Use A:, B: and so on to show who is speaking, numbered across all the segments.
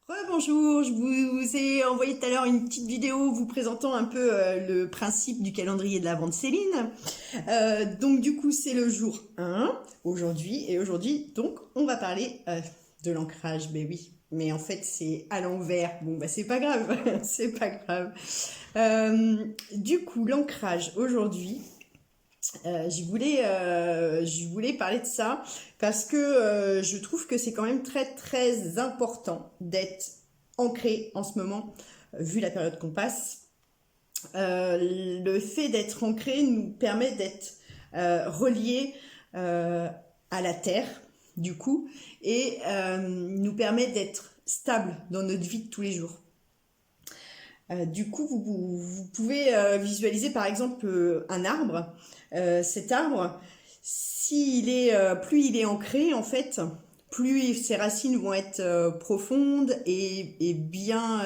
A: Rebonjour, je vous ai envoyé tout à l'heure une petite vidéo vous présentant un peu le principe du calendrier de l'Avent de Céline. Donc du coup c'est le jour 1 aujourd'hui et aujourd'hui donc on va parler de l'ancrage. Ben oui, mais en fait c'est à l'envers. Bon bah c'est pas grave, c'est pas grave. Du coup l'ancrage aujourd'hui. Je voulais parler de ça parce que je trouve que c'est quand même très très important d'être ancré en ce moment, vu la période qu'on passe. Le fait d'être ancré nous permet d'être relié à la terre, du coup, et nous permet d'être stable dans notre vie de tous les jours. Du coup, vous pouvez visualiser par exemple un arbre. Cet arbre, plus il est ancré en fait, plus ses racines vont être profondes et bien,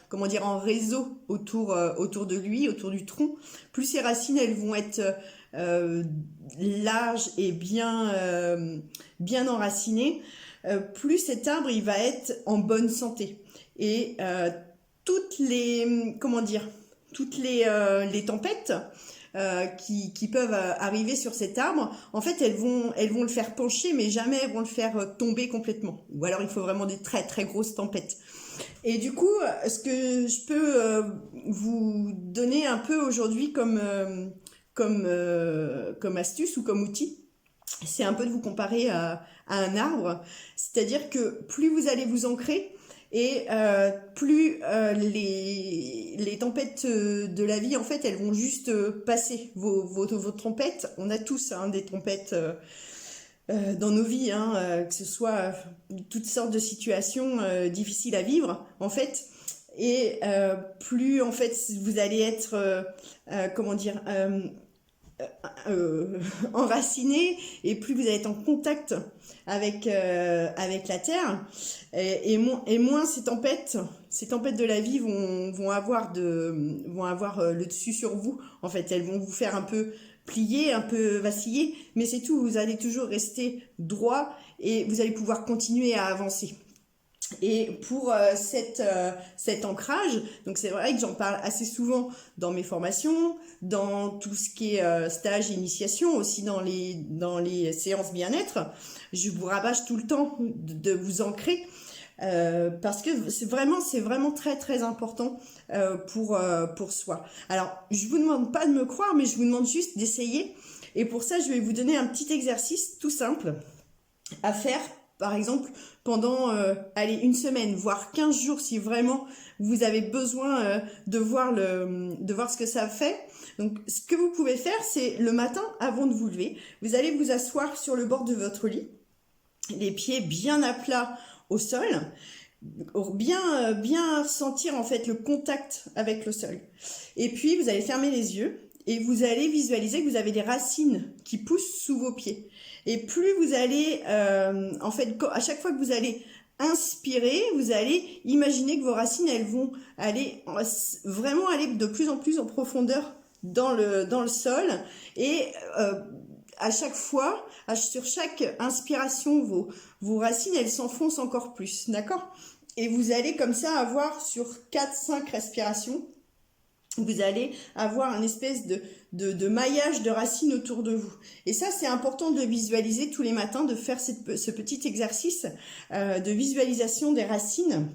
A: comment dire, en réseau autour de lui, autour du tronc. Plus ses racines, elles vont être euh, larges et bien enracinées. Plus cet arbre, il va être en bonne santé. Et toutes les, comment dire, toutes les tempêtes qui peuvent arriver sur cet arbre, en fait, elles vont le faire pencher, mais jamais elles vont le faire tomber complètement. Ou alors, il faut vraiment des très très grosses tempêtes. Et du coup, ce que je peux vous donner un peu aujourd'hui comme astuce ou comme outil, c'est un peu de vous comparer à un arbre. C'est-à-dire que plus vous allez vous ancrer, et plus les tempêtes de la vie, en fait, elles vont juste passer. Vos tempêtes, on a tous hein, des tempêtes dans nos vies, hein, que ce soit toutes sortes de situations difficiles à vivre, en fait. Et plus, en fait, vous allez être, comment dire, euh, enraciné et plus vous allez être en contact avec la terre et moins ces tempêtes de la vie vont avoir le dessus sur vous. En fait, elles vont vous faire un peu plier, un peu vaciller, mais c'est tout, vous allez toujours rester droit et vous allez pouvoir continuer à avancer. Et pour cet ancrage, donc c'est vrai que j'en parle assez souvent dans mes formations, dans tout ce qui est stage, initiation, aussi dans les séances bien-être, je vous rabâche tout le temps de vous ancrer parce que c'est vraiment très très important pour soi. Alors, je vous demande pas de me croire, mais je vous demande juste d'essayer. Et pour ça, je vais vous donner un petit exercice tout simple à faire, par exemple, pendant allez, une semaine, voire 15 jours, si vraiment vous avez besoin de voir ce que ça fait. Donc, ce que vous pouvez faire, c'est le matin, avant de vous lever, vous allez vous asseoir sur le bord de votre lit, les pieds bien à plat au sol, bien sentir en fait le contact avec le sol. Et puis, vous allez fermer les yeux et vous allez visualiser que vous avez des racines qui poussent sous vos pieds. Et plus vous allez, en fait, à chaque fois que vous allez inspirer, vous allez imaginer que vos racines, elles vont vraiment aller de plus en plus en profondeur dans le sol. Et à chaque fois, sur chaque inspiration, vos racines, elles s'enfoncent encore plus, d'accord? Et vous allez comme ça avoir sur 4-5 respirations, vous allez avoir un espèce de maillage de racines autour de vous. Et ça, c'est important de visualiser tous les matins, de faire ce petit exercice de visualisation des racines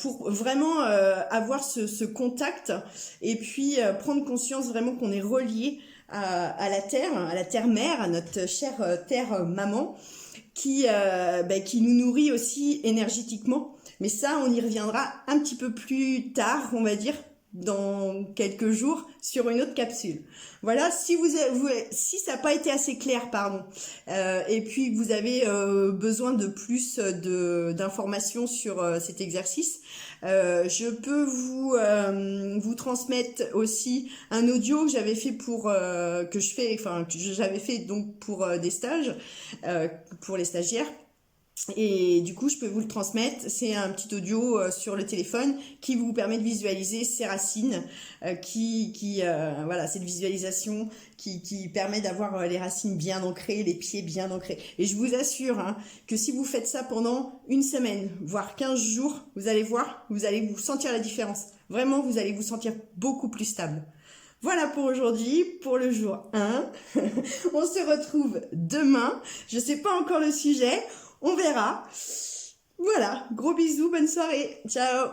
A: pour vraiment avoir ce contact et puis prendre conscience vraiment qu'on est relié à la terre mère, à notre chère terre maman, qui nous nourrit aussi énergétiquement. Mais ça, on y reviendra un petit peu plus tard, on va dire, dans quelques jours sur une autre capsule. Voilà, si ça n'a pas été assez clair, pardon, et puis vous avez besoin de plus d'informations sur cet exercice, je peux vous transmettre aussi un audio que j'avais fait que j'avais fait donc pour des stages, pour les stagiaires. Et du coup, je peux vous le transmettre. C'est un petit audio sur le téléphone qui vous permet de visualiser ces racines, voilà, cette visualisation qui permet d'avoir les racines bien ancrées, les pieds bien ancrés. Et je vous assure hein, que si vous faites ça pendant une semaine, voire 15 jours, vous allez voir, vous allez vous sentir la différence. Vraiment, vous allez vous sentir beaucoup plus stable. Voilà pour aujourd'hui, pour le jour 1. On se retrouve demain. Je sais pas encore le sujet. On verra. Voilà, gros bisous, bonne soirée. Ciao.